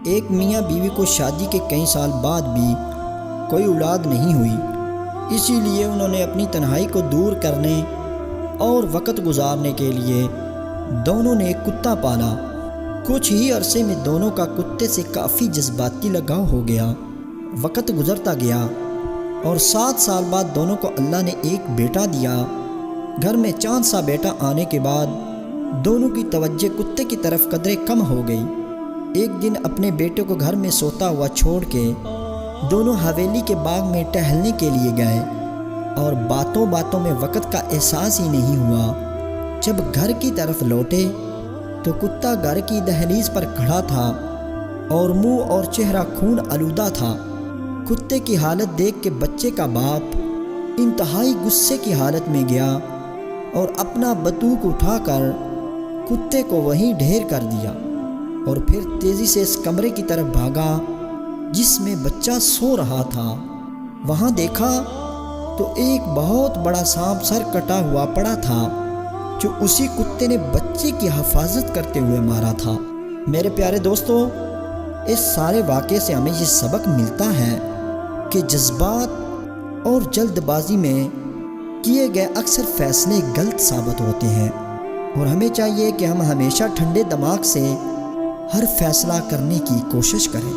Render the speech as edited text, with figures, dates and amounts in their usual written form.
ایک میاں بیوی کو شادی کے کئی سال بعد بھی کوئی اولاد نہیں ہوئی، اسی لیے انہوں نے اپنی تنہائی کو دور کرنے اور وقت گزارنے کے لیے دونوں نے ایک کتا پالا۔ کچھ ہی عرصے میں دونوں کا کتے سے کافی جذباتی لگاؤ ہو گیا۔ وقت گزرتا گیا اور 7 سال بعد دونوں کو اللہ نے ایک بیٹا دیا۔ گھر میں چاند سا بیٹا آنے کے بعد دونوں کی توجہ کتے کی طرف قدرے کم ہو گئی۔ ایک دن اپنے بیٹے کو گھر میں سوتا ہوا چھوڑ کے دونوں حویلی کے باغ میں ٹہلنے کے لیے گئے اور باتوں باتوں میں وقت کا احساس ہی نہیں ہوا۔ جب گھر کی طرف لوٹے تو کتا گھر کی دہلیز پر کھڑا تھا اور منہ اور چہرہ خون آلودہ تھا۔ کتے کی حالت دیکھ کے بچے کا باپ انتہائی غصے کی حالت میں گیا اور اپنا بندوق اٹھا کر کتے کو وہیں ڈھیر کر دیا اور پھر تیزی سے اس کمرے کی طرف بھاگا جس میں بچہ سو رہا تھا۔ وہاں دیکھا تو ایک بہت بڑا سانپ سر کٹا ہوا پڑا تھا جو اسی کتے نے بچے کی حفاظت کرتے ہوئے مارا تھا۔ میرے پیارے دوستو، اس سارے واقعے سے ہمیں یہ سبق ملتا ہے کہ جذبات اور جلد بازی میں کیے گئے اکثر فیصلے غلط ثابت ہوتے ہیں، اور ہمیں چاہیے کہ ہم ہمیشہ ٹھنڈے دماغ سے ہر فیصلہ کرنے کی کوشش کریں۔